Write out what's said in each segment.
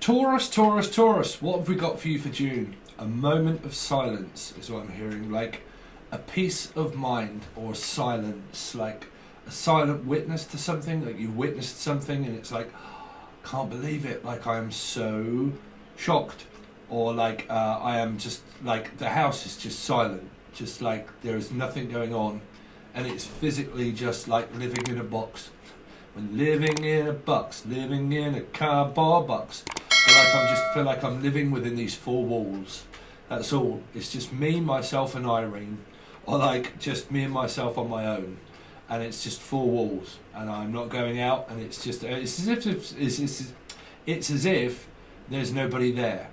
Taurus, Taurus, Taurus. What have we got for you for June? A moment of silence is what I'm hearing. Like a peace of mind or silence. Like a silent witness to something. Like you've witnessed something and it's like, can't believe it. Like I am so shocked. Or like I am just like the house is just silent. Just like there is nothing going on. And it's physically just like living in a box. When living in a box, living in a cardboard box. I just feel like I'm living within these four walls. That's all. It's just me, myself and Irene. Or like just me and myself on my own. And it's just four walls. And I'm not going out and it's just, it's as if there's nobody there.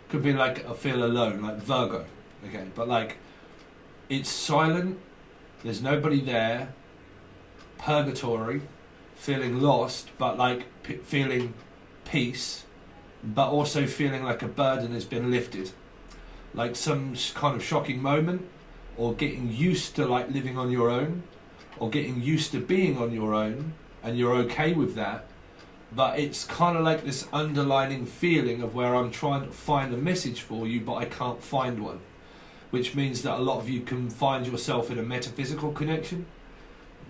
Could be like I feel alone, like Virgo. Okay, but like it's silent, there's nobody there, purgatory, feeling lost, but like feeling peace, but also feeling like a burden has been lifted. Like some kind of shocking moment, or getting used to like living on your own, or getting used to being on your own, and you're okay with that. But it's kind of like this underlining feeling of where I'm trying to find a message for you, but I can't find one. Which means that a lot of you can find yourself in a metaphysical connection.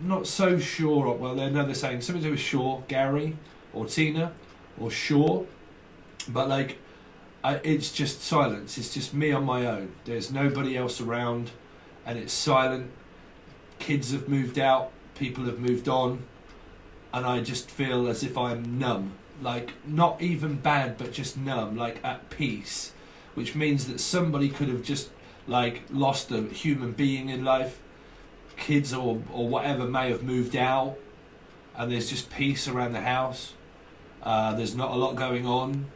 Not so sure, well, they're saying something to do with Shaw, Gary, or Tina, or Shaw. But like, it's just silence. It's just me on my own. There's nobody else around, and it's silent. Kids have moved out, people have moved on. And I just feel as if I'm numb, like not even bad, but just numb, like at peace, which means that somebody could have just like lost a human being in life, kids or whatever may have moved out, and there's just peace around the house. There's not a lot going on.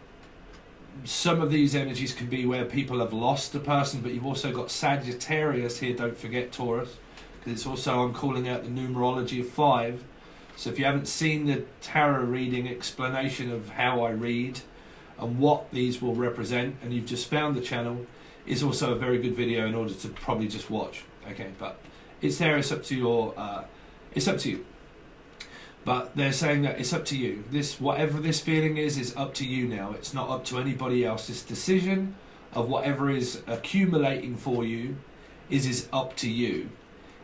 Some of these energies can be where people have lost a person, but you've also got Sagittarius here, don't forget Taurus, because it's also, I'm calling out the numerology of 5. So if you haven't seen the tarot reading explanation of how I read and what these will represent, and you've just found the channel, is also a very good video in order to probably just watch. Okay, but it's there. It's up to your. It's up to you. But they're saying that it's up to you. This, whatever this feeling is up to you now. It's not up to anybody else. This decision of whatever is accumulating for you is up to you.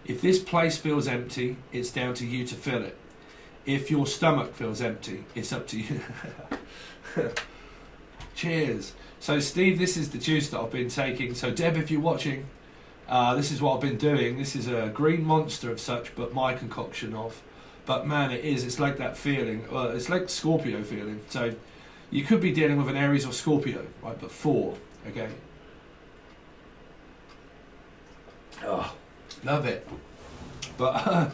If this place feels empty, it's down to you to fill it. If your stomach feels empty, it's up to you. Cheers. So Steve, this is the juice that I've been taking. So Deb, if you're watching, this is what I've been doing. This is a green monster of such, but my concoction of. But man, it's like that feeling. It's like Scorpio feeling. So you could be dealing with an Aries or Scorpio, right? But 4, okay? Oh, love it. But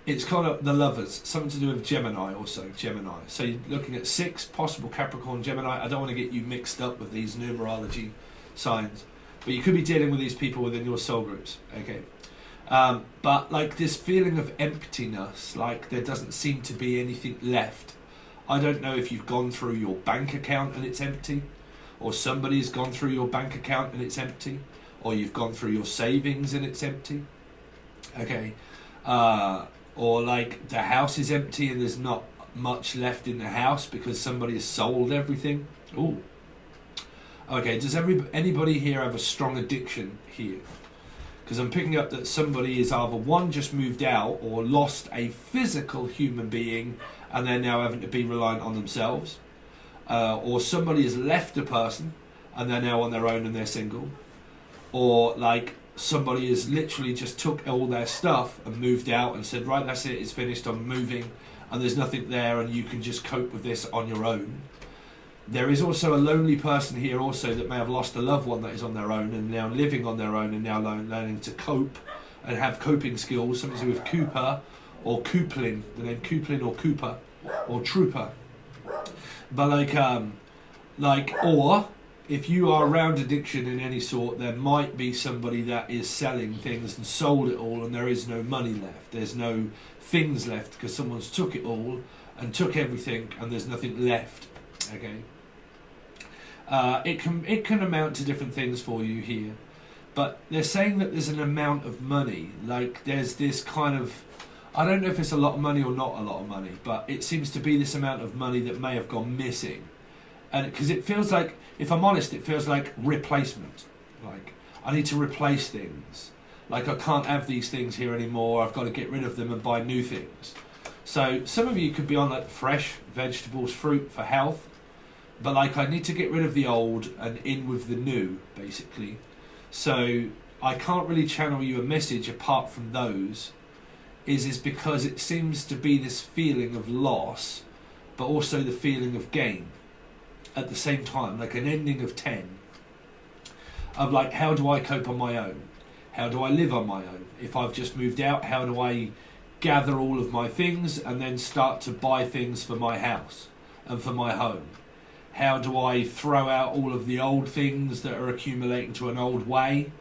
it's kind of the lovers, something to do with Gemini also, Gemini. So you're looking at 6 possible Capricorn, Gemini. I don't want to get you mixed up with these numerology signs, but you could be dealing with these people within your soul groups, okay? But like this feeling of emptiness, like there doesn't seem to be anything left. I don't know if you've gone through your bank account and it's empty, or somebody's gone through your bank account and it's empty, or you've gone through your savings and it's empty, okay? Or like the house is empty and there's not much left in the house because somebody has sold everything. Ooh. Okay, does anybody here have a strong addiction here? Because I'm picking up that somebody is either one, just moved out, or lost a physical human being and they're now having to be reliant on themselves. Or somebody has left a person and they're now on their own and they're single. Or like somebody has literally just took all their stuff and moved out and said, right, that's it, it's finished, I'm moving, and there's nothing there and you can just cope with this on your own. There is also a lonely person here also that may have lost a loved one that is on their own and now living on their own and now learning to cope and have coping skills, something to do with Cooper or Cooplin, the name Cooplin or Cooper or Trooper. But or if you are around addiction in any sort, there might be somebody that is selling things and sold it all and there is no money left. There's no things left because someone's took it all and took everything and there's nothing left. Okay. It can amount to different things for you here. But they're saying that there's an amount of money. Like there's this kind of, I don't know if it's a lot of money or not a lot of money, but it seems to be this amount of money that may have gone missing. And because it feels like, if I'm honest, it feels like replacement. Like, I need to replace things. Like, I can't have these things here anymore. I've got to get rid of them and buy new things. So some of you could be on like fresh vegetables, fruit for health. But like, I need to get rid of the old and in with the new, basically. So I can't really channel you a message apart from those. Is because it seems to be this feeling of loss, but also the feeling of gain at the same time, like an ending of 10. Of like, how do I cope on my own? How do I live on my own? If I've just moved out, how do I gather all of my things and then start to buy things for my house and for my home? How do I throw out all of the old things that are accumulating to an old way?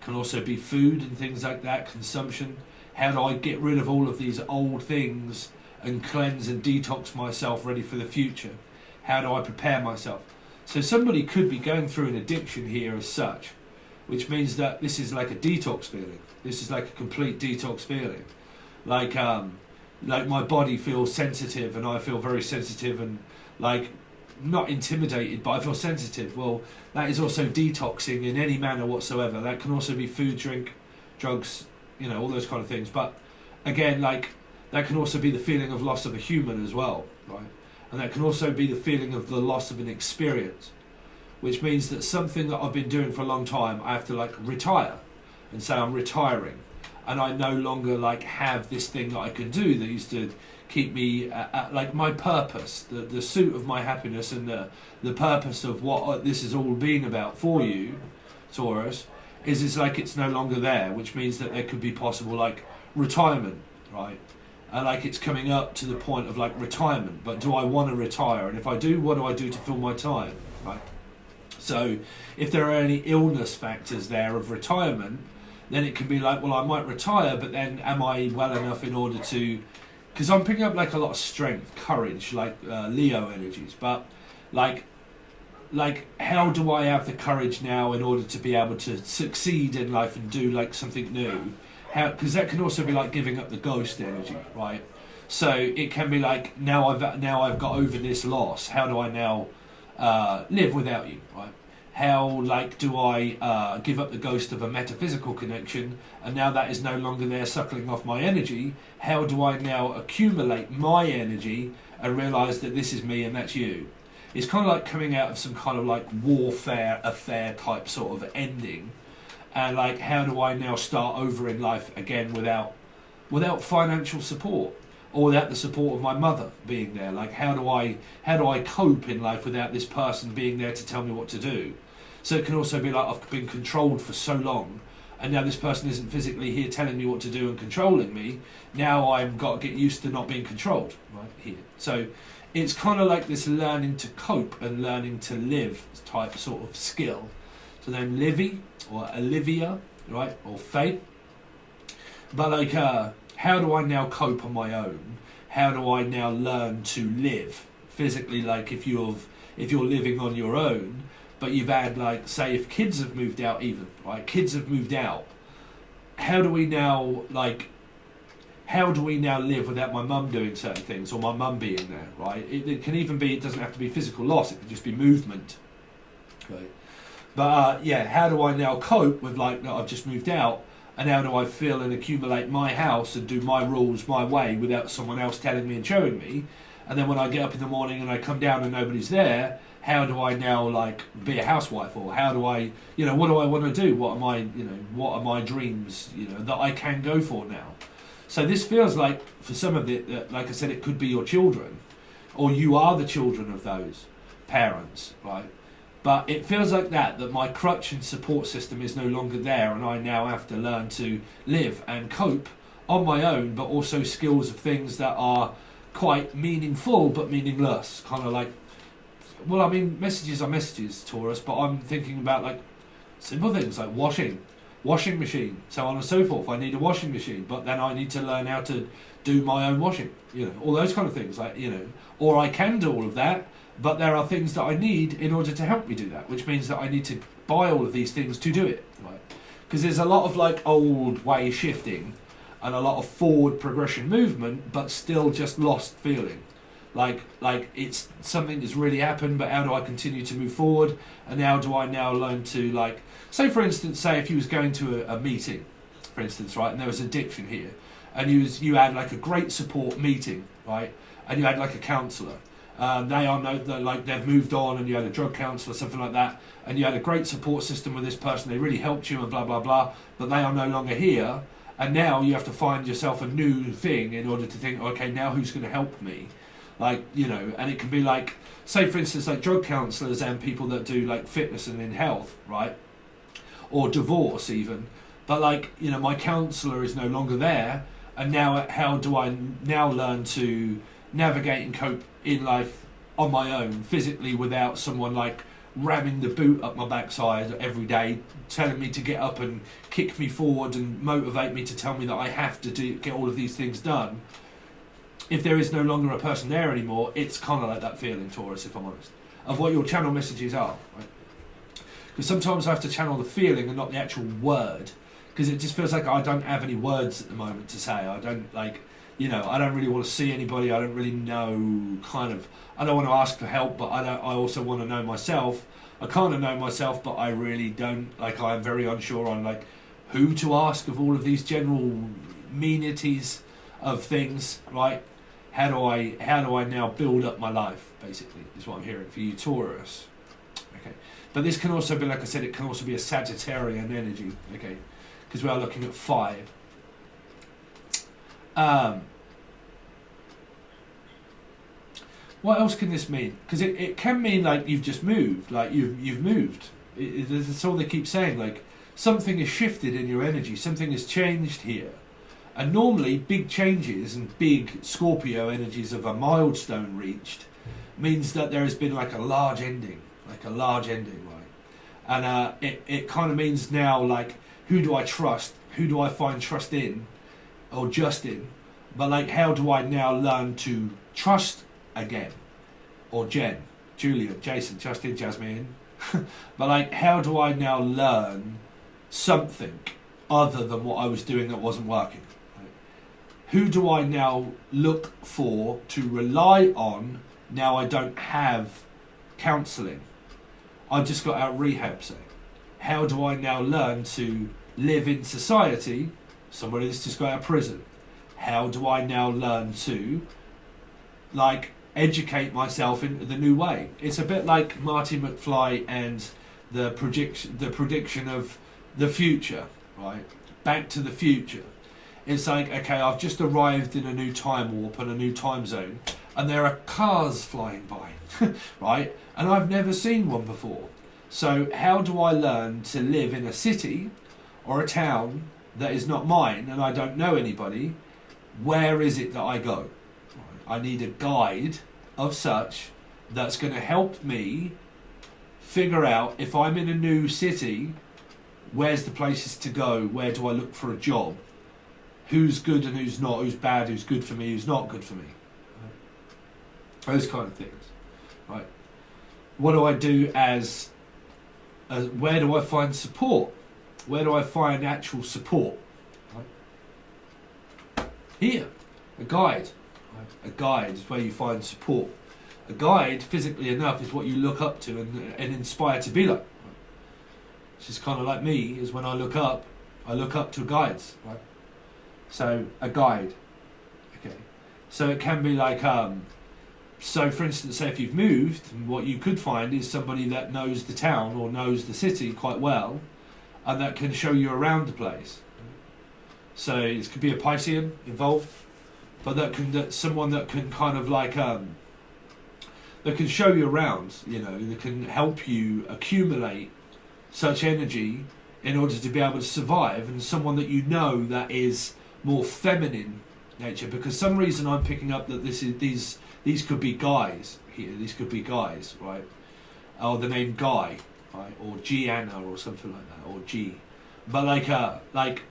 Can also be food and things like that, consumption. How do I get rid of all of these old things and cleanse and detox myself ready for the future? How do I prepare myself? So somebody could be going through an addiction here as such, which means that this is like a detox feeling. This is like a complete detox feeling. Like my body feels sensitive and I feel very sensitive and like not intimidated, but I feel sensitive. Well, that is also detoxing in any manner whatsoever. That can also be food, drink, drugs, you know, all those kind of things. But again, like, that can also be the feeling of loss of a human as well, right? And that can also be the feeling of the loss of an experience, which means that something that I've been doing for a long time, I have to like retire and say I'm retiring. And I no longer like have this thing that I can do that used to keep me at like my purpose, the suit of my happiness and the purpose of what this is all being about for you, Taurus, is it's like it's no longer there, which means that there could be possible like retirement, right? And like it's coming up to the point of like retirement, but do I want to retire? And if I do, what do I do to fill my time, right? So if there are any illness factors there of retirement, then it can be like, well, I might retire, but then am I well enough in order to, because I'm picking up like a lot of strength, courage, like Leo energies, but like how do I have the courage now in order to be able to succeed in life and do like something new? How, because that can also be like giving up the ghost energy, right? So it can be like, now I've got over this loss. How do I now live without you, right? How like do I give up the ghost of a metaphysical connection, and now that is no longer there suckling off my energy? How do I now accumulate my energy and realise that this is me and that's you? It's kind of like coming out of some kind of like warfare affair type sort of ending. And like, how do I now start over in life again without financial support, or without the support of my mother being there? Like, how do I cope in life without this person being there to tell me what to do? So it can also be like, I've been controlled for so long, and now this person isn't physically here telling me what to do and controlling me. Now I've got to get used to not being controlled, right here. So it's kind of like this learning to cope and learning to live type sort of skill. So then Livy or Olivia, right, or Faith. But like, how do I now cope on my own? How do I now learn to live physically? Like if you're living on your own, but you've had like, say if kids have moved out even, right? Kids have moved out. How do we now live without my mum doing certain things or my mum being there, right? It can even be, it doesn't have to be physical loss, it can just be movement, right? But yeah, how do I now cope with like, I've just moved out, and how do I feel and accumulate my house and do my rules my way without someone else telling me and showing me? And then when I get up in the morning and I come down and nobody's there, how do I now like be a housewife? Or how do I, what do I want to do? What are my dreams, that I can go for now? So this feels like, for some of it, like I said, it could be your children, or you are the children of those parents, right? But it feels like that my crutch and support system is no longer there, and I now have to learn to live and cope on my own, but also skills of things that are quite meaningful but meaningless. Kind of like, well, I mean, messages are messages, Taurus, but I'm thinking about like simple things like washing machine, so on and so forth. I need a washing machine, but then I need to learn how to do my own washing, all those kind of things, like, or I can do all of that, but there are things that I need in order to help me do that, which means that I need to buy all of these things to do it, right? Because there's a lot of like old way shifting and a lot of forward progression movement, but still just lost feeling. like it's something that's really happened, but how do I continue to move forward? And how do I now learn to, like, say for instance, say if you was going to a meeting, for instance, right, and there was addiction here, and you had like a great support meeting, right, and you had like a counsellor. They are like they've moved on, and you had a drug counsellor, something like that, and you had a great support system with this person. They really helped you, and blah blah blah. But they are no longer here, and now you have to find yourself a new thing in order to think, okay, now who's going to help me? Like, you know, and it can be like, say for instance, like drug counsellors and people that do like fitness and in health, right, or divorce even. But like, you know, my counsellor is no longer there, and now how do I now learn to navigate and cope in life on my own, physically, without someone like ramming the boot up my backside every day, telling me to get up and kick me forward and motivate me to tell me that I have to get all of these things done. If there is no longer a person there anymore, it's kind of like that feeling, Taurus, if I'm honest, of what your channel messages are, right? Because sometimes I have to channel the feeling and not the actual word, because it just feels like I don't have any words at the moment to say. I don't, like, you know, I don't really want to see anybody. I don't really know, kind of, I don't want to ask for help, but I also want to know myself. I kind of know myself, but I really don't, like, I'm very unsure on, like, who to ask of all of these general amenities of things, right? How do I now build up my life, basically, is what I'm hearing for you, Taurus. Okay. But this can also be, like I said, it can also be a Sagittarian energy, okay? Because we are looking at 5. What else can this mean? Because it can mean like you've just moved, like you've moved. That's all they keep saying, like something has shifted in your energy, something has changed here. And normally big changes and big Scorpio energies of a milestone reached means that there has been like a large ending, right? And it kind of means now, like, who do I trust? Who do I find trust in? Or just in? But like, how do I now learn to trust again? Or Jen, Julia, Jason, Justin, Jasmine. But like, how do I now learn something other than what I was doing that wasn't working? Right? Who do I now look for to rely on now I don't have counselling? I just got out of rehab, say. How do I now learn to live in society? Somebody that's just got out of prison. How do I now learn to, like, educate myself in the new way? It's a bit like Marty McFly and the prediction of the future, right? Back to the Future. It's like, okay, I've just arrived in a new time warp and a new time zone, and there are cars flying by, right? And I've never seen one before. So how do I learn to live in a city or a town that is not mine and I don't know anybody? Where is it that I go? I need a guide of such that's going to help me figure out, if I'm in a new city, where's the places to go? Where do I look for a job? Who's good and who's not? Who's bad? Who's good for me? Who's not good for me? Those kind of things, right? What do I do as where do I find support? Where do I find actual support? Right? Here, a guide. Right? A guide is where you find support. A guide, physically enough, is what you look up to and inspire to be like. Right? Which is kind of like me, is when I look up to guides. Right? So, a guide. Okay. So it can be like, so for instance, say if you've moved, what you could find is somebody that knows the town or knows the city quite well, and that can show you around the place. So it could be a Piscean involved, but that's someone that can kind of like that can show you around, you know, that can help you accumulate such energy in order to be able to survive, and someone that you know that is more feminine nature. Because some reason I'm picking up that these could be guys here. These could be guys, right? Or the name Guy, right? Or Gianna or something like that, or G. But like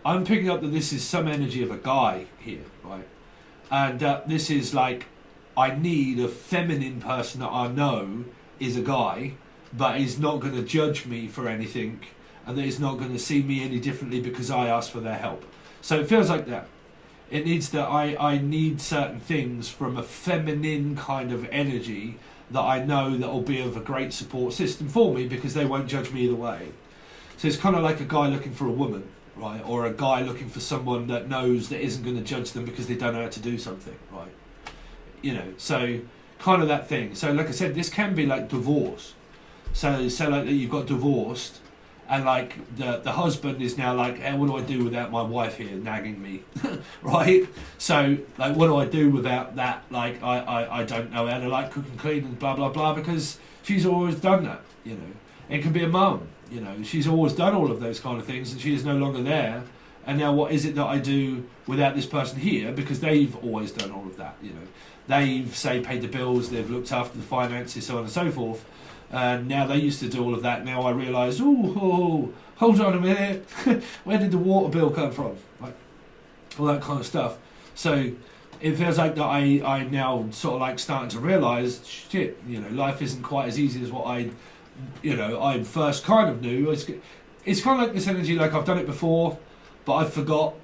I'm picking up that this is some energy of a guy here, right? And this is like, I need a feminine person that I know is a guy, but is not going to judge me for anything, and that is not going to see me any differently because I ask for their help. So it feels like that. It needs that I need certain things from a feminine kind of energy that I know that will be of a great support system for me, because they won't judge me either way. So it's kind of like a guy looking for a woman, right? Or a guy looking for someone that knows that isn't going to judge them because they don't know how to do something, right? You know, so kind of that thing. So like I said, this can be like divorce. So like you've got divorced, and like the husband is now like, hey, what do I do without my wife here nagging me, right? So like, what do I do without that? Like I don't know how to like cook and clean and blah blah blah, because she's always done that, you know. It can be a mum, you know, she's always done all of those kind of things, and she is no longer there. And now what is it that I do without this person here? Because they've always done all of that, you know. They've, say, paid the bills, they've looked after the finances, so on and so forth. And now they used to do all of that. Now I realise, hold on a minute, where did the water bill come from? Like, all that kind of stuff. So it feels like that I now sort of like starting to realise, shit, you know, life isn't quite as easy as what I first kind of knew. It's kind of like this energy, like I've done it before, but I forgot.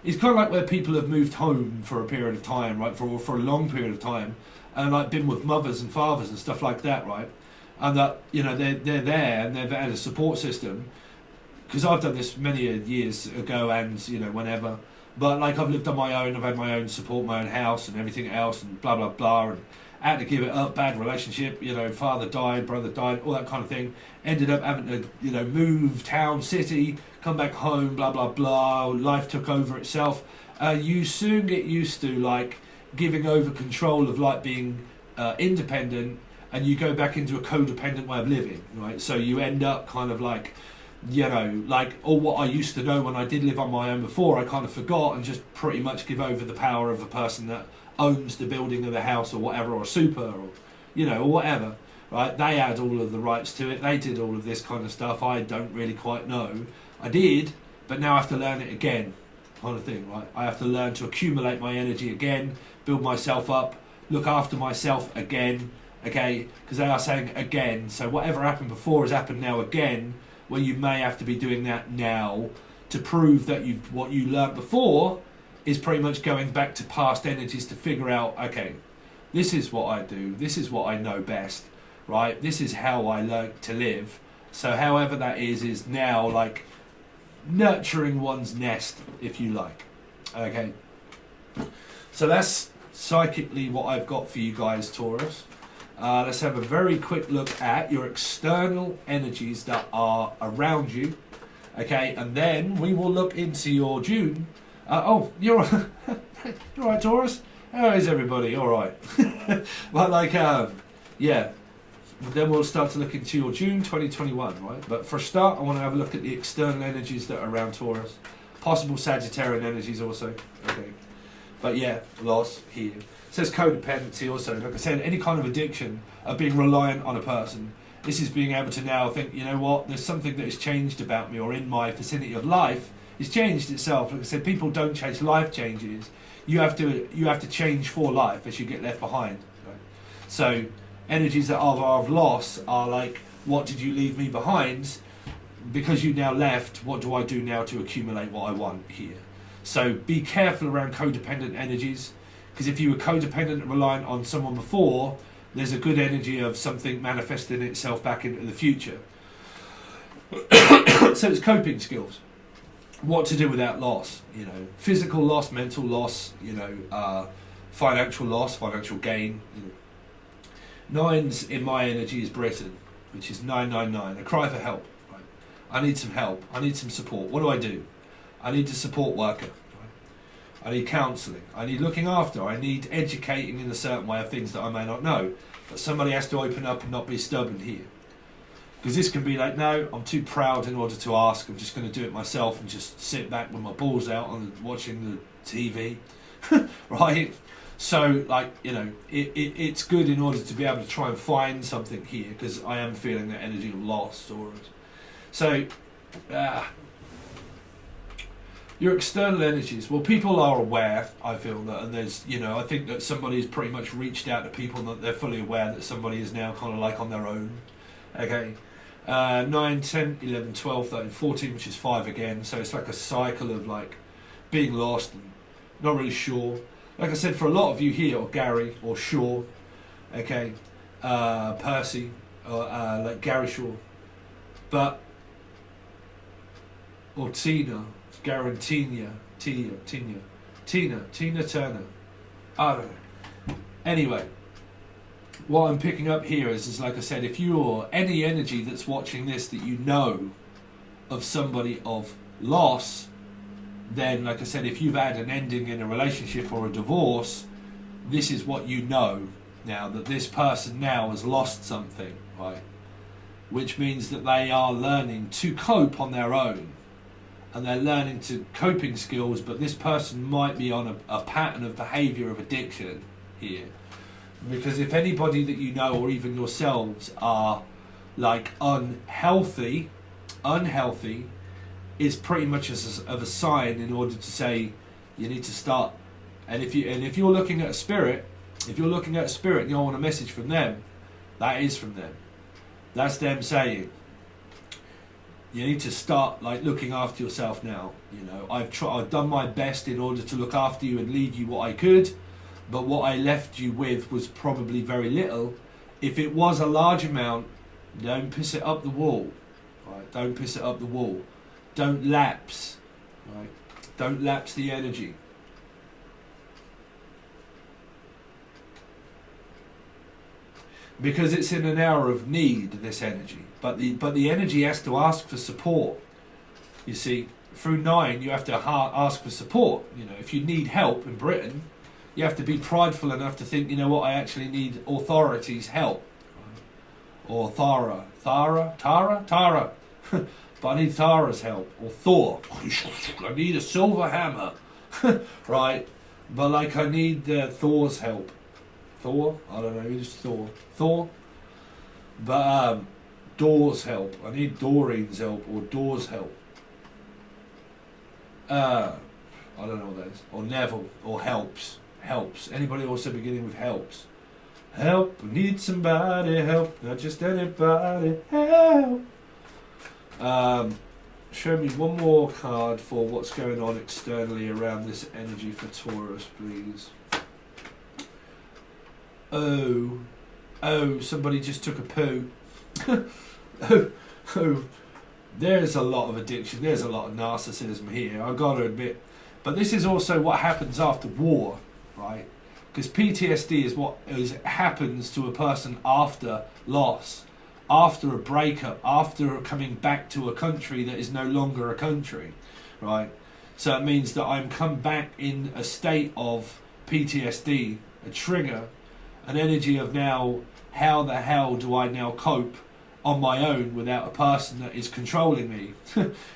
It's kind of like where people have moved home for a period of time, right, for a long period of time, and like been with mothers and fathers and stuff like that, right, and that, you know, they're there and they've had a support system, because I've done this many years ago and, you know, whenever, but like I've lived on my own, I've had my own support, my own house and everything else and blah blah blah, and I had to give it up, bad relationship, you know, father died, brother died, all that kind of thing. Ended up having to, you know, move town, city, come back home, blah, blah, blah. Life took over itself. You soon get used to, like, giving over control of, like, being independent, and you go back into a codependent way of living, right? So you end up kind of like, you know, like, all what I used to know when I did live on my own before, I kind of forgot, and just pretty much give over the power of a person that owns the building of the house or whatever, or super, or, you know, or whatever, right? They had all of the rights to it, they did all of this kind of stuff. I don't really quite know. I did, but now I have to learn it again, kind of thing, right? I have to learn to accumulate my energy again, build myself up, look after myself again, okay? Because they are saying again, so whatever happened before has happened now again, where you may have to be doing that now to prove that what you learnt before is pretty much going back to past energies to figure out, okay, this is what I do, this is what I know best, right? This is how I like to live. So however that is now like nurturing one's nest, if you like. Okay. So that's psychically what I've got for you guys, Taurus. Let's have a very quick look at your external energies that are around you. Okay, and then we will look into your June. You're you're right, Taurus. How is everybody? All right. Well, like, yeah. Then we'll start to look into your June 2021, right? But for a start, I want to have a look at the external energies that are around Taurus. Possible Sagittarian energies also. Okay. But yeah, loss here. It says codependency also. Like I said, any kind of addiction of being reliant on a person. This is being able to now think, you know what, there's something that has changed about me, or in my vicinity of life. It's changed itself. Like I said, people don't change, life changes. You have to change for life as you get left behind. Right? So energies that are of loss are like, what did you leave me behind? Because you now left, what do I do now to accumulate what I want here? So be careful around codependent energies, because if you were codependent and reliant on someone before, there's a good energy of something manifesting itself back into the future. So it's coping skills. What to do without loss, you know, physical loss, mental loss, you know, financial loss, financial gain. You know. Nines in my energy is Britain, which is 999, a cry for help. Right? I need some help, I need some support. What do? I need a support worker. Right? I need counselling, I need looking after, I need educating in a certain way of things that I may not know. But somebody has to open up and not be stubborn here. Because this can be like, no, I'm too proud in order to ask, I'm just going to do it myself and just sit back with my balls out on watching the TV, right? So, like, you know, it's good in order to be able to try and find something here, because I am feeling that energy of loss. So, your external energies, well, people are aware, I feel that, and there's, you know, I think that somebody's pretty much reached out to people that they're fully aware that somebody is now kind of like on their own, okay? 9, 10, 11, 12, 13, 14, which is 5 again, so it's like a cycle of like being lost and not really sure. Like I said, for a lot of you here, or Gary, or Shaw, okay, Percy, or like Gary Shaw, but, or Tina, Tina Turner, I don't know. Anyway, what I'm picking up here is like I said, if you're any energy that's watching this that you know of somebody of loss, then like I said, if you've had an ending in a relationship or a divorce, this is what you know now, that this person now has lost something, right? Which means that they are learning to cope on their own, and they're learning to coping skills, but this person might be on a pattern of behaviour of addiction here. Because if anybody that you know, or even yourselves, are like unhealthy is pretty much of a sign in order to say you need to start. And if you're looking at a spirit, and you want a message from them, that is from them. That's them saying you need to start like looking after yourself now. You know, I've done my best in order to look after you and leave you what I could, but what I left you with was probably very little. If it was a large amount, don't piss it up the wall. Right? Don't piss it up the wall. Don't lapse. Right? Don't lapse the energy. Because it's in an hour of need, this energy. But the energy has to ask for support. You see, through 9, you have to ask for support. You know, if you need help in Britain, you have to be prideful enough to think, you know what, I actually need authorities' help. Or Tara. But I need Tara's help. Or Thor. I need a silver hammer. Right? But like I need Thor's help. Thor? I don't know, who's Thor? Thor? But Door's help. I need Doreen's help, or Door's help. I don't know what that is. Or Neville, or helps. Helps. Anybody also beginning with helps? Help, need somebody help, not just anybody help. Show me one more card for what's going on externally around this energy for Taurus, please. Oh, somebody just took a poo. oh, there's a lot of addiction, there's a lot of narcissism here, I've got to admit. But this is also what happens after war, right? Because PTSD is what happens to a person after loss, after a breakup, after coming back to a country that is no longer a country, right? So it means that I'm come back in a state of PTSD, a trigger, an energy of now, how the hell do I now cope on my own without a person that is controlling me,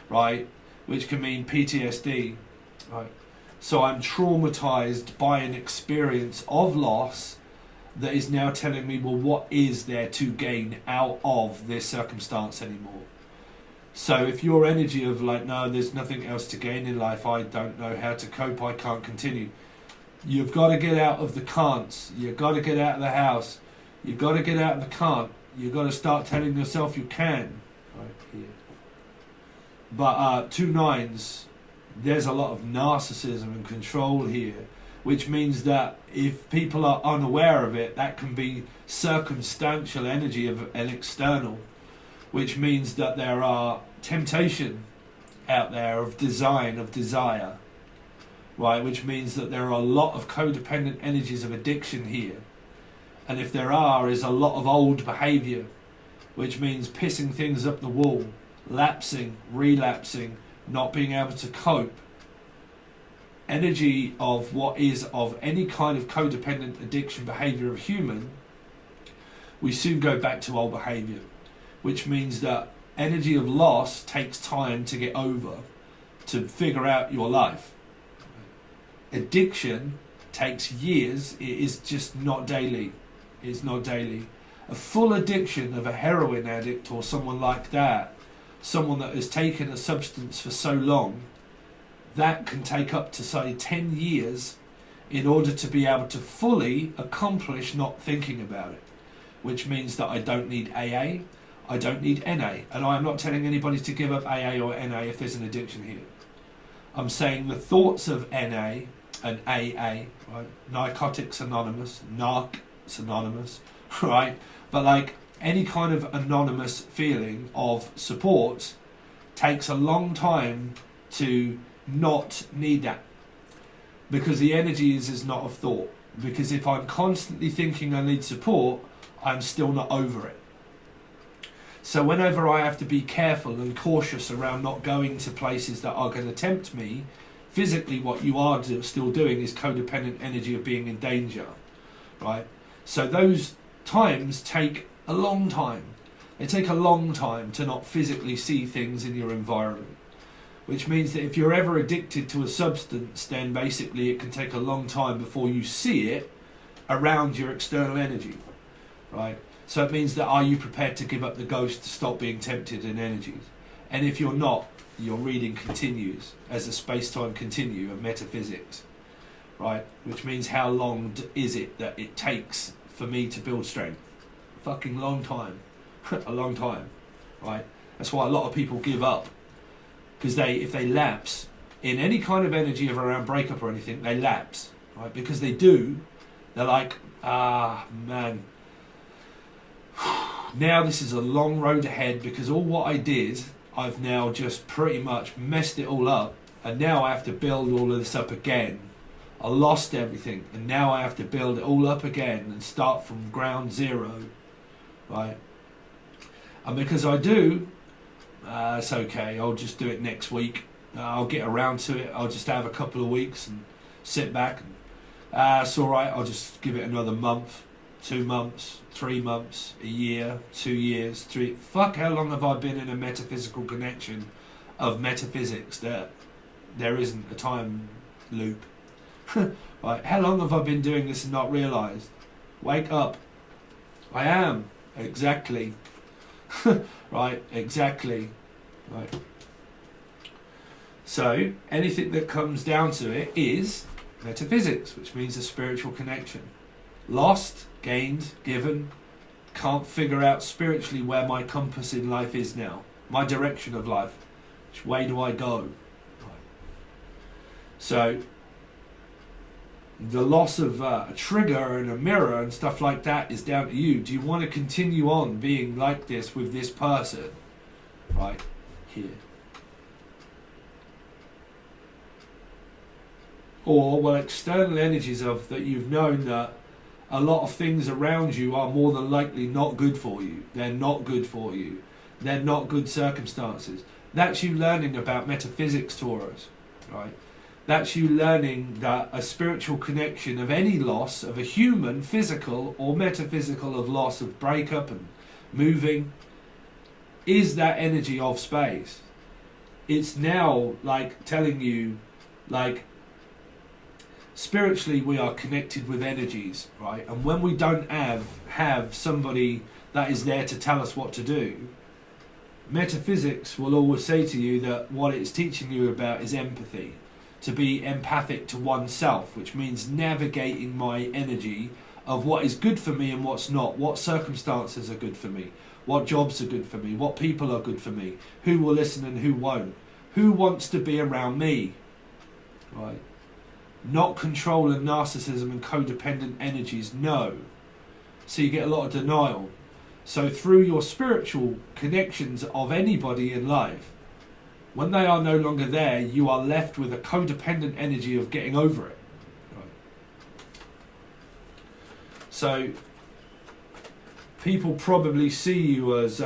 right? Which can mean PTSD, right? So I'm traumatized by an experience of loss that is now telling me, well, what is there to gain out of this circumstance anymore? So if your energy of like, no, there's nothing else to gain in life, I don't know how to cope, I can't continue. You've got to get out of the can'ts. You've got to get out of the house. You've got to get out of the can't. You've got to start telling yourself you can. Right here. But 2 9s, there's a lot of narcissism and control here, which means that if people are unaware of it, that can be circumstantial energy of an external, which means that there are temptation out there of design, of desire, right? Which means that there are a lot of codependent energies of addiction here. And if there is a lot of old behaviour, which means pissing things up the wall, lapsing, relapsing, not being able to cope. Energy of what is of any kind of codependent addiction behaviour of human, we soon go back to old behaviour, which means that energy of loss takes time to get over, to figure out your life. Addiction takes years, it is just not daily. It's not daily. A full addiction of a heroin addict or someone like that, someone that has taken a substance for so long, that can take up to say 10 years in order to be able to fully accomplish not thinking about it. Which means that I don't need AA, I don't need NA. And I'm not telling anybody to give up AA or NA if there's an addiction here. I'm saying the thoughts of NA and AA, right? Narcotics Anonymous, Narcs Anonymous, right? But like any kind of anonymous feeling of support takes a long time to not need that, because the energy is not of thought. Because if I'm constantly thinking I need support, I'm still not over it. So whenever I have to be careful and cautious around not going to places that are going to tempt me, physically what you are still doing is codependent energy of being in danger, right? So those times take a long time. They take a long time to not physically see things in your environment, which means that if you're ever addicted to a substance, then basically it can take a long time before you see it around your external energy, right? So it means that, are you prepared to give up the ghost to stop being tempted in energies? And if you're not, your reading continues as a space-time continue of metaphysics, right? Which means how long is it that it takes for me to build strength? A fucking long time. A long time, right? That's why a lot of people give up. Because if they lapse in any kind of energy of around breakup or anything, they lapse, right? Because they do, they're like, man, now this is a long road ahead, because all what I did, I've now just pretty much messed it all up, and now I have to build all of this up again. I lost everything, and now I have to build it all up again and start from ground zero, right? And because I do, it's okay, I'll just do it next week. I'll get around to it. I'll just have a couple of weeks and sit back. And, it's alright, I'll just give it another month, 2 months, 3 months, a year, 2 years, 3... Fuck, how long have I been in a metaphysical connection of metaphysics that there isn't a time loop? Right, how long have I been doing this and not realised? Wake up. I am. Exactly. Right, exactly. Right. So, anything that comes down to it is metaphysics, which means a spiritual connection. Lost, gained, given, can't figure out spiritually where my compass in life is now, my direction of life. Which way do I go? Right. So, the loss of a trigger and a mirror and stuff like that is down to you. Do you want to continue on being like this with this person? Right here. Or, well, external energies of that you've known that a lot of things around you are more than likely not good for you. They're not good for you. They're not good circumstances. That's you learning about metaphysics, Taurus, right? That's you learning that a spiritual connection of any loss, of a human, physical or metaphysical of loss, of breakup and moving, is that energy of space. It's now like telling you, like, spiritually we are connected with energies, right? And when we don't have somebody that is there to tell us what to do, metaphysics will always say to you that what it's teaching you about is empathy. To be empathic to oneself, which means navigating my energy of what is good for me and what's not, what circumstances are good for me, what jobs are good for me, what people are good for me, who will listen and who won't, who wants to be around me, right? Not control and narcissism and codependent energies, no. So you get a lot of denial. So through your spiritual connections of anybody in life, when they are no longer there, you are left with a codependent energy of getting over it. Right. So people probably see you as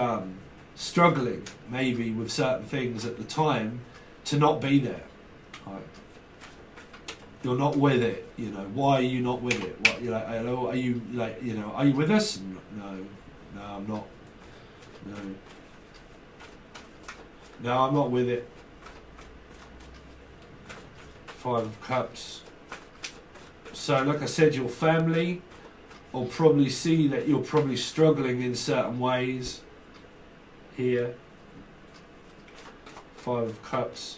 struggling, maybe with certain things at the time, to not be there. Right. You're not with it, you know. Why are you not with it? What, you're like, hello, are you like, you know, are you with us? No, I'm not. No, I'm not with it. 5 of Cups. So, like I said, your family will probably see that you're probably struggling in certain ways. Here. 5 of Cups.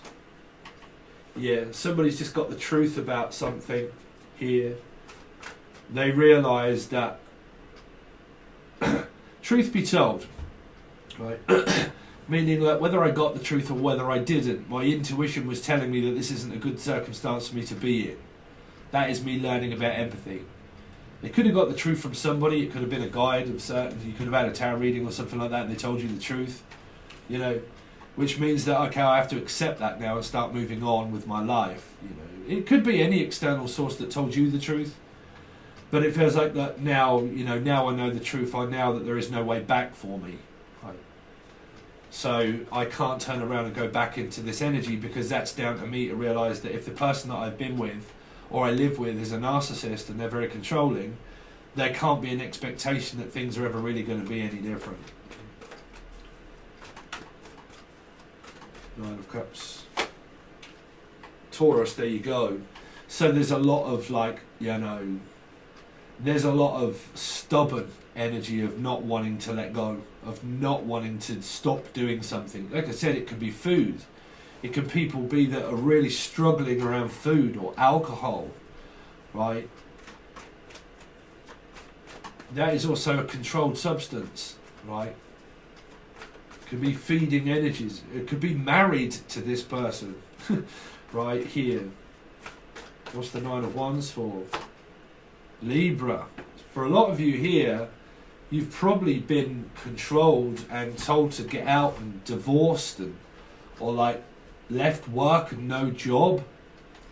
Yeah, somebody's just got the truth about something here. They realise that, truth be told, right? Meaning that whether I got the truth or whether I didn't, my intuition was telling me that this isn't a good circumstance for me to be in. That is me learning about empathy. They could have got the truth from somebody. It could have been a guide of certain. You could have had a tarot reading or something like that, and they told you the truth. You know, which means that okay, I have to accept that now and start moving on with my life. You know, it could be any external source that told you the truth, but it feels like that now. You know, now I know the truth. I know that there is no way back for me. Right? So I can't turn around and go back into this energy, because that's down to me to realise that if the person that I've been with or I live with is a narcissist and they're very controlling, there can't be an expectation that things are ever really going to be any different. Nine of Cups. Taurus, there you go. So there's a lot of like, you know, there's a lot of stubborn energy of not wanting to let go, of not wanting to stop doing something. Like I said, it could be food. It can people be that are really struggling around food or alcohol, right? That is also a controlled substance, right? It could be feeding energies. It could be married to this person, right here. What's the Nine of Wands for? Libra. For a lot of you here, you've probably been controlled and told to get out and divorced and, or like, left work and no job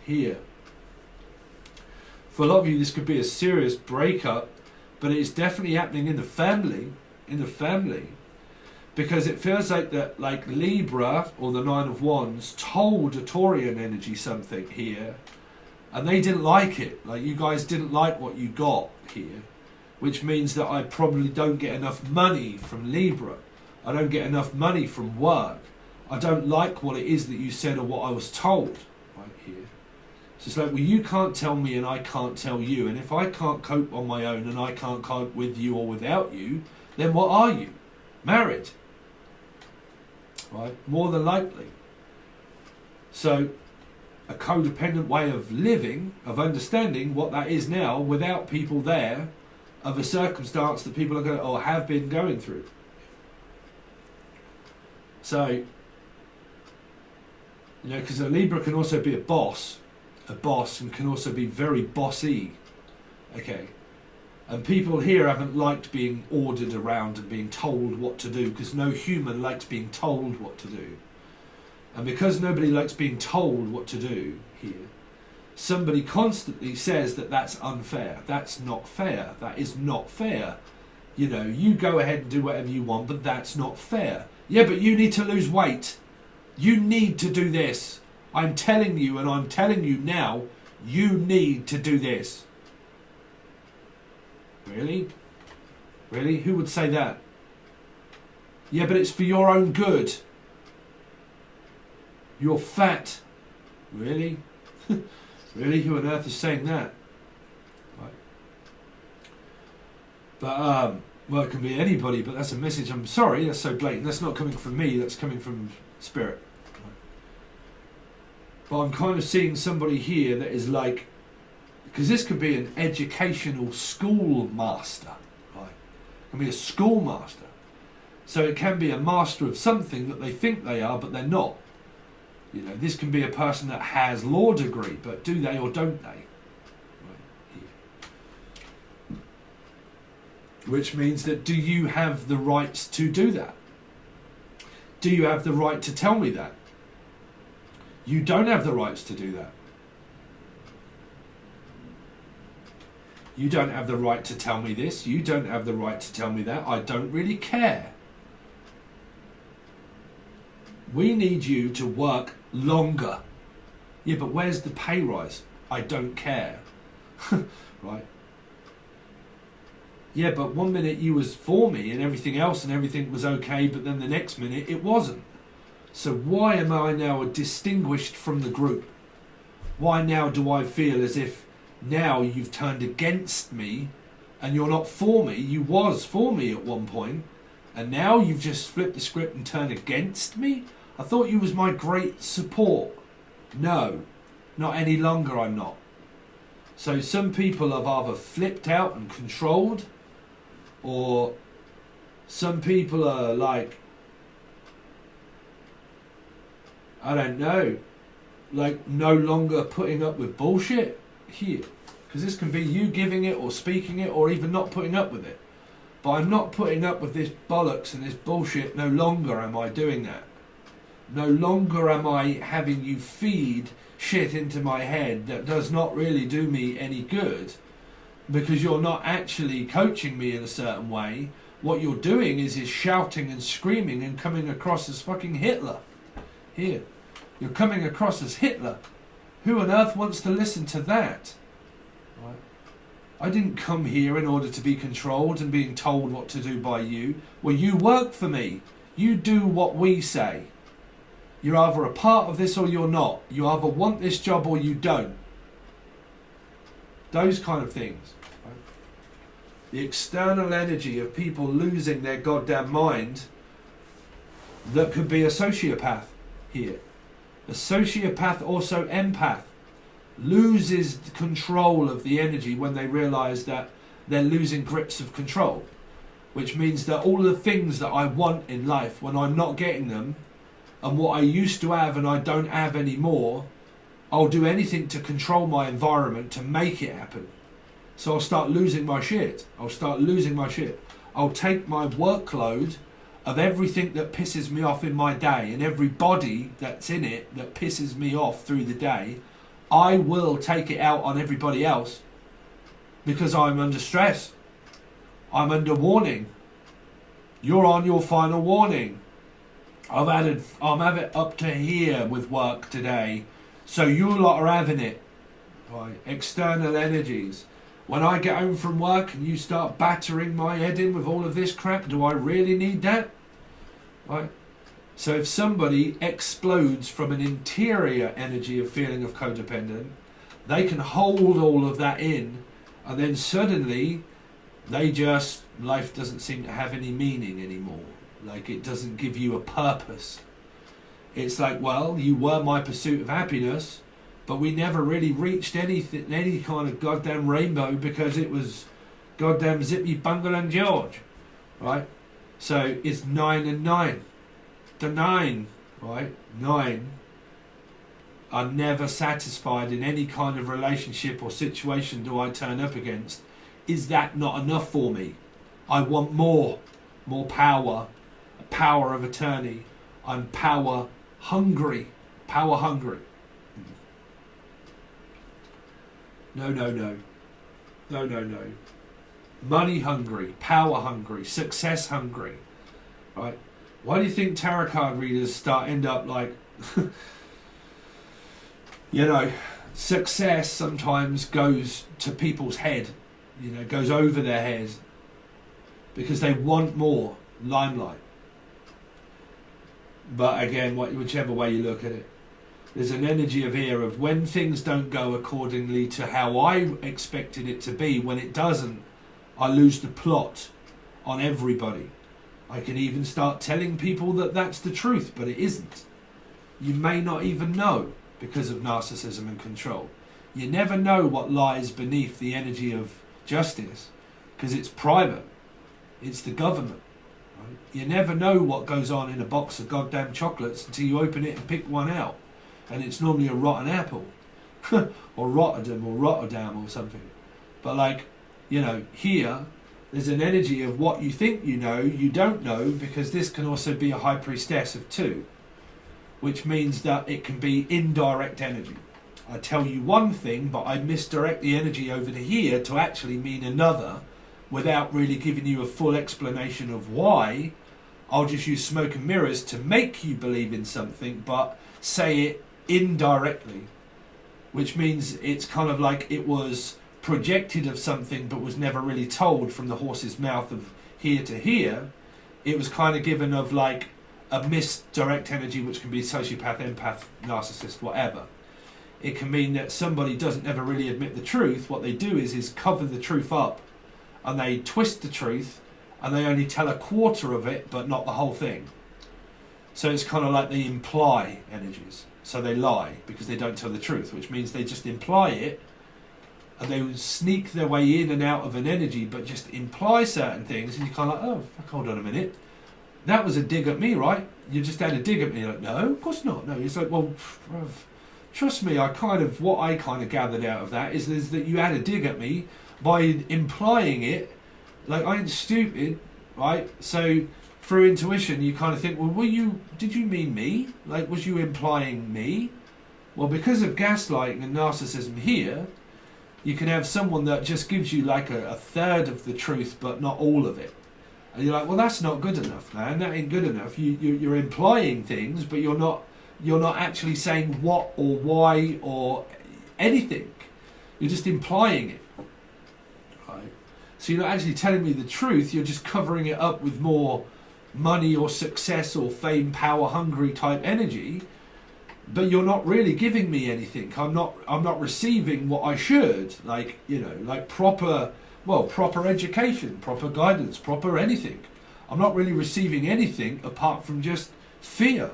here. For a lot of you, this could be a serious breakup, but it's definitely happening in the family, because it feels like that, like Libra or the Nine of Wands told a Taurian energy something here, and they didn't like it. Like, you guys didn't like what you got here, which means that I probably don't get enough money from Libra. I don't get enough money from work. I don't like what it is that you said or what I was told, right here. So it's like, well, you can't tell me and I can't tell you. And if I can't cope on my own and I can't cope with you or without you, then what are you? Married. Right? More than likely. So a codependent way of living, of understanding what that is now without people there, of a circumstance that people are going or have been going through. So, you know, because a Libra can also be a boss, and can also be very bossy, okay? And people here haven't liked being ordered around and being told what to do, because no human likes being told what to do. And because nobody likes being told what to do here, somebody constantly says that that's unfair, that's not fair, that is not fair. You know, you go ahead and do whatever you want, but that's not fair. Yeah, but you need to lose weight. You need to do this. I'm telling you, and I'm telling you now, you need to do this. Really? Really? Who would say that? Yeah, but it's for your own good. You're fat. Really? Really? Who on earth is saying that? Right. But, well, it can be anybody, but that's a message. I'm sorry, that's so blatant. That's not coming from me, that's coming from spirit. Right. But I'm kind of seeing somebody here that is like, because this could be an educational schoolmaster, right? It can be a schoolmaster. So it can be a master of something that they think they are, but they're not. You know, this can be a person that has law degree, but do they or don't they? Right. Here. Which means that, do you have the rights to do that? Do you have the right to tell me that? You don't have the rights to do that. You don't have the right to tell me this. You don't have the right to tell me that. I don't really care. We need you to work longer. Yeah, but where's the pay rise? I don't care. Right? Yeah, but one minute you was for me and everything was okay, but then the next minute it wasn't. So why am I now distinguished from the group? Why now do I feel as if now you've turned against me and you're not for me? You was for me at one point, and now you've just flipped the script and turned against me? I thought you was my great support. No, not any longer I'm not. So some people have either flipped out and controlled, or some people are like, I don't know, like no longer putting up with bullshit here. Because this can be you giving it or speaking it or even not putting up with it. But I'm not putting up with this bollocks and this bullshit. No longer am I doing that. No longer am I having you feed shit into my head that does not really do me any good, because you're not actually coaching me in a certain way. What you're doing is shouting and screaming and coming across as fucking Hitler. Here. You're coming across as Hitler. Who on earth wants to listen to that? Right. I didn't come here in order to be controlled and being told what to do by you. Well, you work for me. You do what we say. You're either a part of this or you're not. You either want this job or you don't. Those kind of things. Right? The external energy of people losing their goddamn mind, that could be a sociopath here. A sociopath, also empath, loses control of the energy when they realise that they're losing grips of control. Which means that all the things that I want in life, when I'm not getting them, and what I used to have and I don't have anymore, I'll do anything to control my environment to make it happen. So I'll start losing my shit. I'll take my workload of everything that pisses me off in my day and everybody that's in it that pisses me off through the day. I will take it out on everybody else because I'm under stress. I'm under warning. You're on your final warning. I'm having it up to here with work today, so you lot are having it. Right. External energies. When I get home from work and you start battering my head in with all of this crap, do I really need that? Right. So if somebody explodes from an interior energy of feeling of codependent, they can hold all of that in, and then suddenly life doesn't seem to have any meaning anymore. Like, it doesn't give you a purpose. It's like, well, you were my pursuit of happiness, but we never really reached any kind of goddamn rainbow because it was goddamn Zippy Bungle and George, right? So it's 9 and 9. The 9, right? 9 are never satisfied in any kind of relationship or situation do I turn up against. Is that not enough for me? I want more power. Power of attorney. I'm power hungry. No. Money hungry, power hungry, success hungry. Right? Why do you think tarot card readers end up like, success sometimes goes to people's head, goes over their heads because they want more limelight. But again, whichever way you look at it, there's an energy of here of when things don't go accordingly to how I expected it to be, when it doesn't, I lose the plot on everybody. I can even start telling people that that's the truth, but it isn't. You may not even know because of narcissism and control. You never know what lies beneath the energy of justice because it's private. It's the government. Right? You never know what goes on in a box of goddamn chocolates until you open it and pick one out. And it's normally a rotten apple. Or Rotterdam or something. But here, there's an energy of what you think you know, you don't know, because this can also be a high priestess of 2. Which means that it can be indirect energy. I tell you one thing, but I misdirect the energy over to here to actually mean another, without really giving you a full explanation of why. I'll just use smoke and mirrors to make you believe in something, but say it indirectly. Which means it's kind of like it was projected of something but was never really told from the horse's mouth of here to here. It was kind of given of like a misdirect energy, which can be sociopath, empath, narcissist, whatever. It can mean that somebody doesn't ever really admit the truth. What they do is cover the truth up, and they twist the truth, and they only tell a quarter of it, but not the whole thing. So it's kind of like they imply energies. So they lie because they don't tell the truth, which means they just imply it, and they would sneak their way in and out of an energy, but just imply certain things, and you're kind of like, oh, fuck, hold on a minute. That was a dig at me, right? You just had a dig at me. Like, no, of course not. No, it's like, well, bruv, trust me, what I kind of gathered out of that is that you had a dig at me by implying it. Like, I ain't stupid, right? So through intuition, you kind of think, well, did you mean me? Like, was you implying me? Well, because of gaslighting and narcissism here, you can have someone that just gives you like a third of the truth, but not all of it. And you're like, well, that's not good enough, man. That ain't good enough. You're implying things, but you're not actually saying what or why or anything. You're just implying it. Right? So you're not actually telling me the truth. You're just covering it up with more money or success or fame, power, hungry type energy. But you're not really giving me anything. I'm not receiving what I should. Like, like proper education, proper guidance, proper anything. I'm not really receiving anything apart from just fear.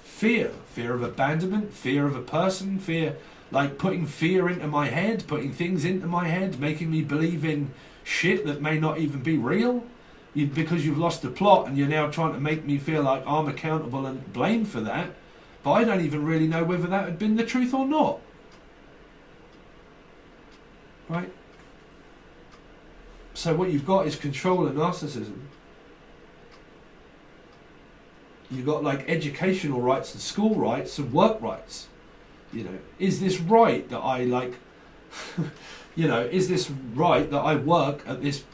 Fear of abandonment, fear of a person, fear, like putting fear into my head, putting things into my head, making me believe in shit that may not even be real. Because you've lost the plot and you're now trying to make me feel like I'm accountable and blamed for that. But I don't even really know whether that had been the truth or not. Right? So what you've got is control and narcissism. You've got like educational rights and school rights and work rights. Is this right that I is this right that I work at this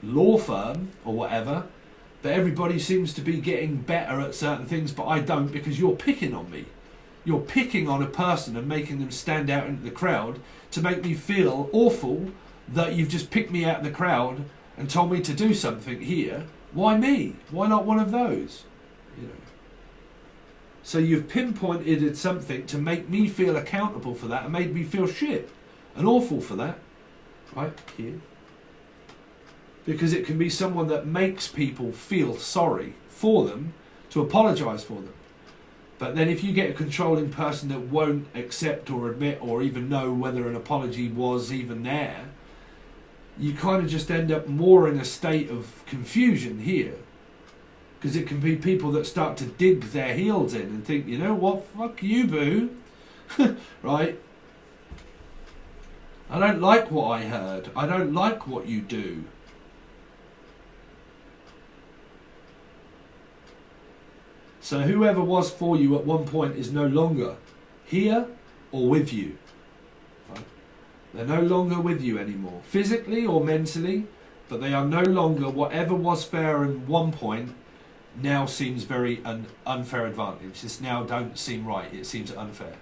law firm or whatever, but everybody seems to be getting better at certain things, but I don't, because you're picking on me. You're picking on a person and making them stand out into the crowd to make me feel awful that you've just picked me out of the crowd and told me to do something here. Why me? Why not one of those? So you've pinpointed something to make me feel accountable for that and made me feel shit and awful for that. Right here. Because it can be someone that makes people feel sorry for them to apologise for them. But then if you get a controlling person that won't accept or admit or even know whether an apology was even there, you kind of just end up more in a state of confusion here. Because it can be people that start to dig their heels in and think, you know what, fuck you, boo. Right? I don't like what I heard. I don't like what you do. So whoever was for you at one point is no longer here or with you. Right? They're no longer with you anymore, physically or mentally, but they are no longer whatever was fair at one point now seems very unfair advantage. This now don't seem right. It seems unfair.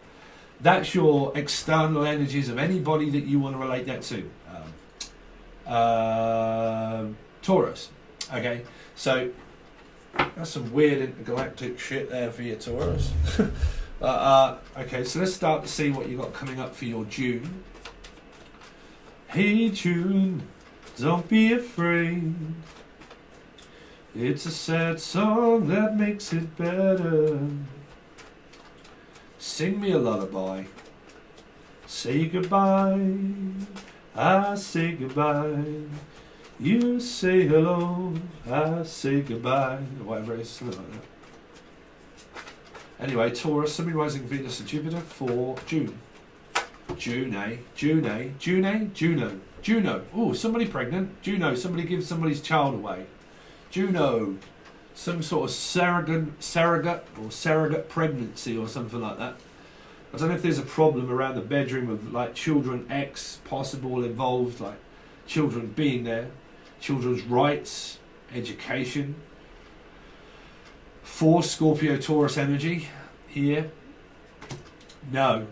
That's your external energies of anybody that you want to relate that to. Taurus. Okay, so that's some weird intergalactic shit there for your Taurus. Okay, so let's start to see what you got coming up for your June. Hey June, don't be afraid. It's a sad song that makes it better. Sing me a lullaby. Say goodbye. I say goodbye. You say hello. I say goodbye. Or whatever it is, something like that. Anyway, Taurus, Sun, rising Venus and Jupiter for June. Juno. Oh, somebody pregnant. Juno, somebody gives somebody's child away. Juno, some sort of surrogate pregnancy or something like that. I don't know if there's a problem around the bedroom of like children X possible involved, like children being there, children's rights, education. For Scorpio Taurus energy here. No,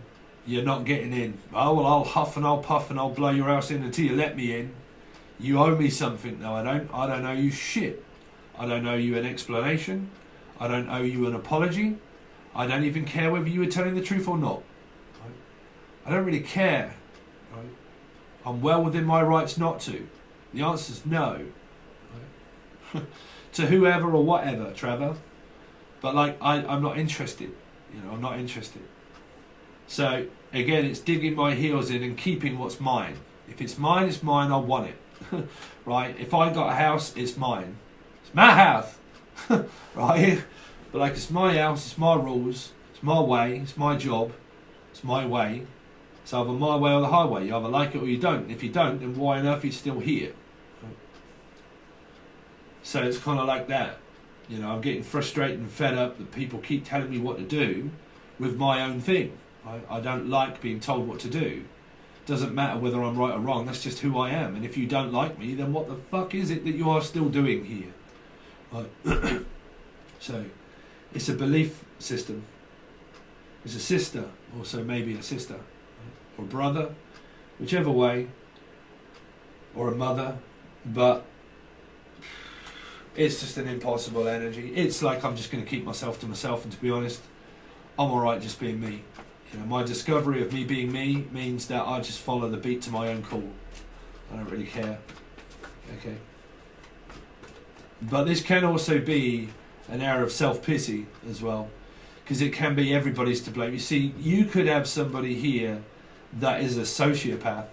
you're not getting in. Oh well, I'll huff and I'll puff and I'll blow your house in until you let me in. You owe me something. No, I don't owe you shit. I don't owe you an explanation. I don't owe you an apology. I don't even care whether you were telling the truth or not. Right? I don't really care. Right? I'm well within my rights not to. The answer's no. Right? To whoever or whatever, Trevor. But like, I'm not interested. I'm not interested. So again, it's digging my heels in and keeping what's mine. If it's mine, it's mine. I want it. Right? If I got a house, it's mine. It's my house. Right? But like, it's my house, it's my rules, it's my way, it's my job. It's my way. It's either my way or the highway. You either like it or you don't. If you don't, then why on earth are you still here? So it's kind of like that. You know, I'm getting frustrated and fed up that people keep telling me what to do with my own thing. I don't like being told what to do. Doesn't matter whether I'm right or wrong, that's just who I am. And if you don't like me, then what the fuck is it that you are still doing here? Right. So, it's a belief system. It's a sister, also maybe a sister, or a brother, whichever way, or a mother, but it's just an impossible energy. It's like I'm just going to keep myself to myself, and to be honest, I'm alright just being me. You know, my discovery of me being me means that I just follow the beat to my own call. I don't really care. Okay. But this can also be an air of self-pity as well, because it can be everybody's to blame. You see, you could have somebody here that is a sociopath,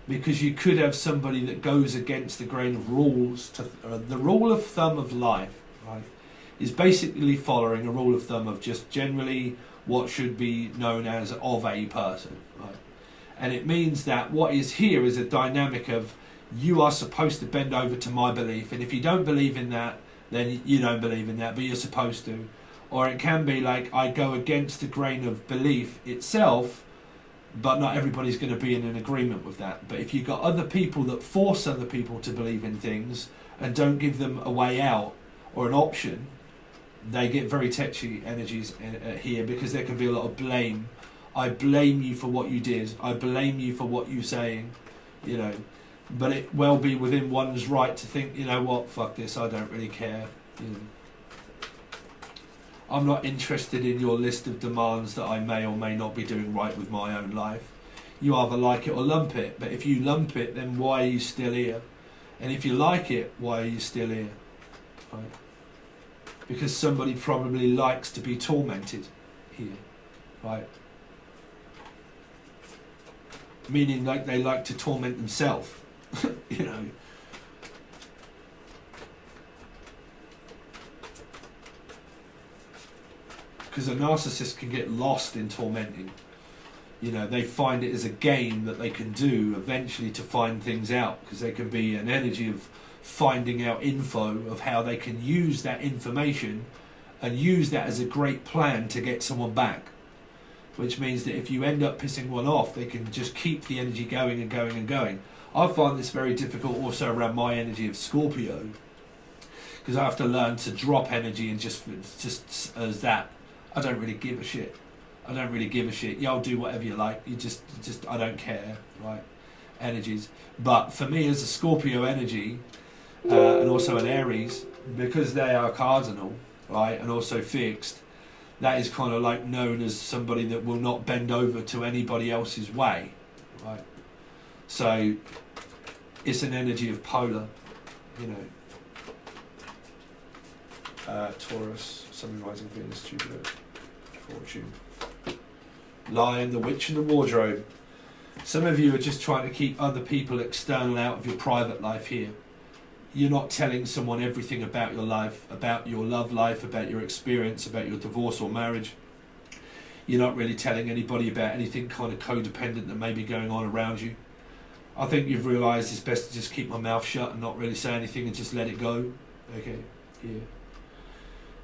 because you could have somebody that goes against the grain of rules. The rule of thumb of life, right, is basically following a rule of thumb of just generally what should be known as of a person, right? And it means that what is here is a dynamic of you are supposed to bend over to my belief, and if you don't believe in that, then you don't believe in that, but you're supposed to. Or it can be like I go against the grain of belief itself, but not everybody's going to be in an agreement with that. But if you've got other people that force other people to believe in things and don't give them a way out or an option, they get very tetchy energies here, because there can be a lot of blame. I blame you for what you did. I blame you for what you're saying, you know. But it well be within one's right to think, you know what, fuck this, I don't really care. You know, I'm not interested in your list of demands that I may or may not be doing right with my own life. You either like it or lump it. But if you lump it, then why are you still here? And if you like it, why are you still here? Right? Because somebody probably likes to be tormented here, right? Meaning like they like to torment themselves, you know. Because a narcissist can get lost in tormenting. You know, they find it as a game that they can do eventually to find things out, because there can be an energy of finding out info of how they can use that information and use that as a great plan to get someone back. Which means that if you end up pissing one off, they can just keep the energy going and going and going. I find this very difficult also around my energy of Scorpio, because I have to learn to drop energy and just as that. I don't really give a shit. I don't really give a shit. Yeah, I'll do whatever you like. You just I don't care, right? Energies. But for me as a Scorpio energy, and also an Aries, because they are cardinal, right, and also fixed, that is kind of like known as somebody that will not bend over to anybody else's way, right? So it's an energy of polar, you know. Taurus, Sun rising Venus, Jupiter, Fortune, Lion, the Witch, and the Wardrobe. Some of you are just trying to keep other people external out of your private life here. You're not telling someone everything about your life, about your love life, about your experience, about your divorce or marriage. You're not really telling anybody about anything kind of codependent that may be going on around you. I think you've realised it's best to just keep my mouth shut and not really say anything and just let it go. Okay, here.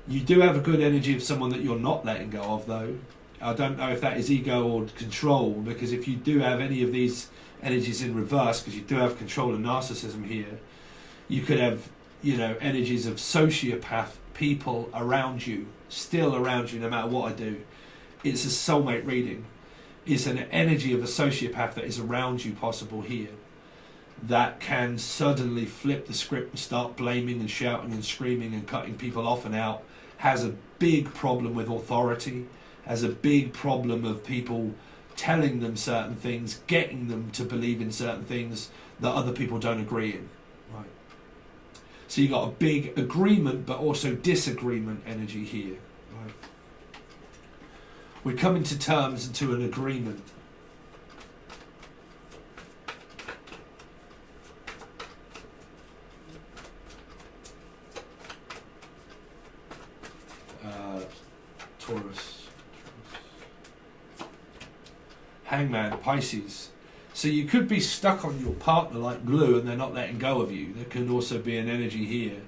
You do have a good energy of someone that you're not letting go of, though. I don't know if that is ego or control, because if you do have any of these energies in reverse, because you do have control and narcissism here, you could have, you know, energies of sociopath people around you, still around you no matter what I do. It's a soulmate reading. It's an energy of a sociopath that is around you possible here, that can suddenly flip the script and start blaming and shouting and screaming and cutting people off and out, has a big problem with authority, has a big problem of people telling them certain things, getting them to believe in certain things that other people don't agree in. Right. So you got a big agreement but also disagreement energy here. Right. We're coming to terms and to an agreement. Taurus. Hangman, Pisces. So you could be stuck on your partner like glue and they're not letting go of you. There could also be an energy here,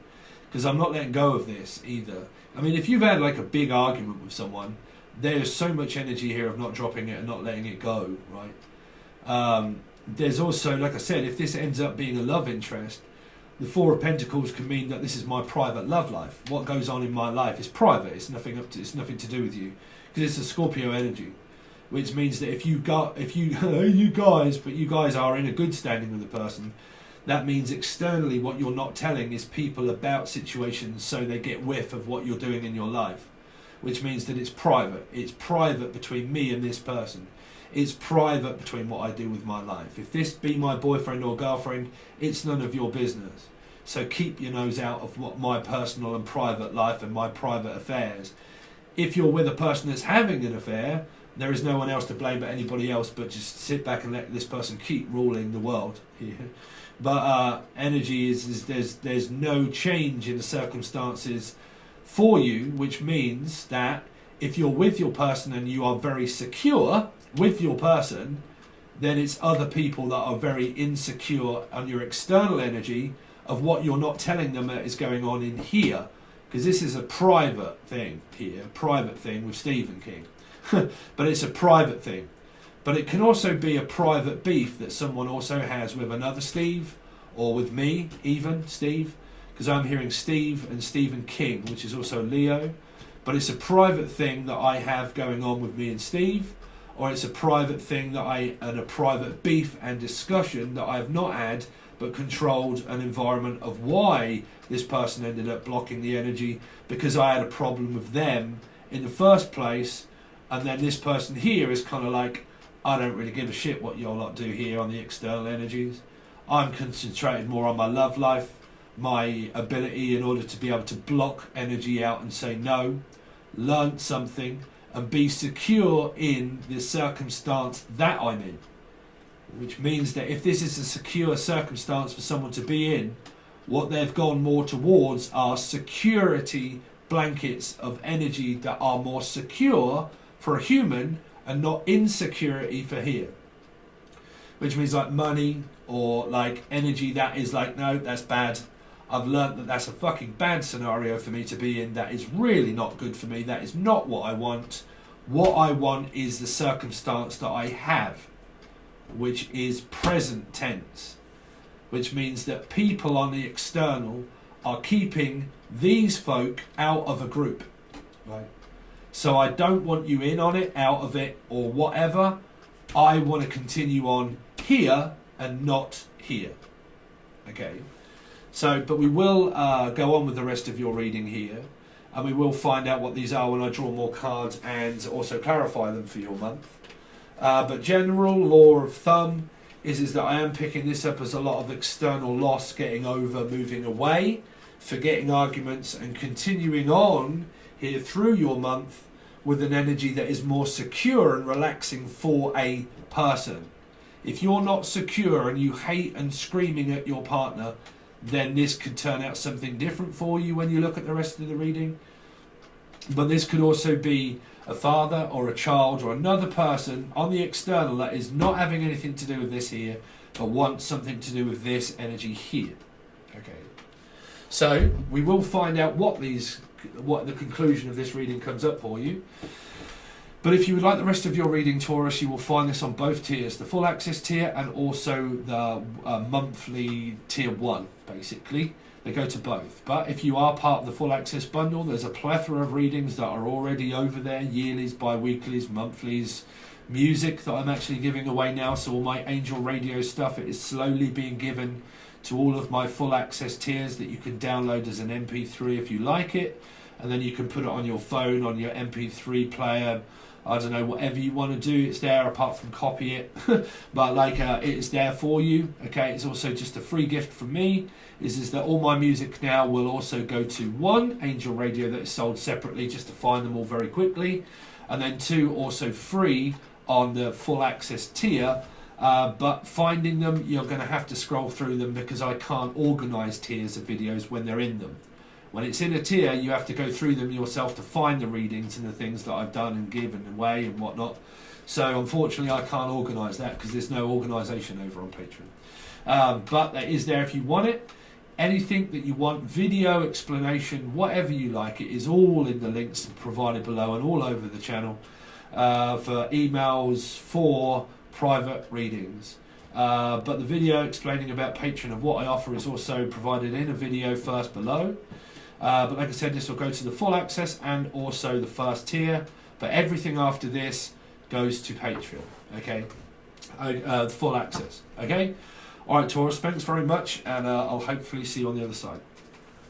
because I'm not letting go of this either. I mean, if you've had like a big argument with someone, there's so much energy here of not dropping it and not letting it go, right? There's also, like I said, if this ends up being a love interest, the Four of Pentacles can mean that this is my private love life. What goes on in my life is private. It's nothing to do with you, because it's a Scorpio energy, which means that if you guys are in a good standing with the person, that means externally what you're not telling is people about situations, so they get whiff of what you're doing in your life, which means that it's private. It's private between me and this person. It's private between what I do with my life. If this be my boyfriend or girlfriend, it's none of your business. So keep your nose out of what my personal and private life and my private affairs. If you're with a person that's having an affair, there is no one else to blame but anybody else, but just sit back and let this person keep ruling the world here. But energy is there's no change in the circumstances for you, which means that if you're with your person and you are very secure with your person, then it's other people that are very insecure on your external energy of what you're not telling them that is going on in here, because this is a private thing here, private thing with Stephen King. But it's a private thing. But it can also be a private beef that someone also has with another Steve, or with me, even Steve, because I'm hearing Steve and Stephen King, which is also Leo. But it's a private thing that I have going on with me and Steve, or it's a private thing and a private beef and discussion that I have not had, but controlled an environment of why this person ended up blocking the energy, because I had a problem with them in the first place. And then this person here is kind of like, I don't really give a shit what y'all lot do here on the external energies. I'm concentrated more on my love life, my ability in order to be able to block energy out and say no, learn something, and be secure in the circumstance that I'm in. Which means that if this is a secure circumstance for someone to be in, what they've gone more towards are security blankets of energy that are more secure for a human and not insecurity for here. Which means like money or like energy that is like, no, that's bad. I've learned that that's a fucking bad scenario for me to be in. That is really not good for me. That is not what I want. What I want is the circumstance that I have, which is present tense, which means that people on the external are keeping these folk out of a group, right? So I don't want you in on it, out of it, or whatever. I want to continue on here and not here. Okay. So, but we will go on with the rest of your reading here, and we will find out what these are when I draw more cards and also clarify them for your month. But general law of thumb is that I am picking this up as a lot of external loss, getting over, moving away, forgetting arguments, and continuing on here through your month with an energy that is more secure and relaxing for a person. If you're not secure and you hate and screaming at your partner, then this could turn out something different for you when you look at the rest of the reading. But this could also be a father or a child or another person on the external that is not having anything to do with this here, but wants something to do with this energy here. Okay. So we will find out what the conclusion of this reading comes up for you. But if you would like the rest of your reading, Taurus, you will find this on both tiers, the full access tier and also the monthly tier 1, basically. They go to both. But if you are part of the full access bundle, there's a plethora of readings that are already over there, yearlies, bi-weeklies, monthlies, music that I'm actually giving away now. So all my Angel Radio stuff, it is slowly being given to all of my full access tiers that you can download as an MP3 if you like it. And then you can put it on your phone, on your MP3 player, I don't know, whatever you want to do, it's there apart from copy it. But like it's there for you. Okay, it's also just a free gift from me. Is that all my music now will also go to 1, Angel Radio, that is sold separately just to find them all very quickly. And then 2, also free on the full access tier. But finding them, you're going to have to scroll through them because I can't organise tiers of videos when they're in them. When it's in a tier, you have to go through them yourself to find the readings and the things that I've done and given away and whatnot. So unfortunately I can't organise that because there's no organisation over on Patreon. But that is there if you want it. Anything that you want, video, explanation, whatever you like, it is all in the links provided below and all over the channel for emails, for private readings. But the video explaining about Patreon of what I offer is also provided in a video first below. But like I said, this will go to the full access and also the first tier. But everything after this goes to Patreon, okay? Full access, okay? All right, Taurus, thanks very much, and I'll hopefully see you on the other side.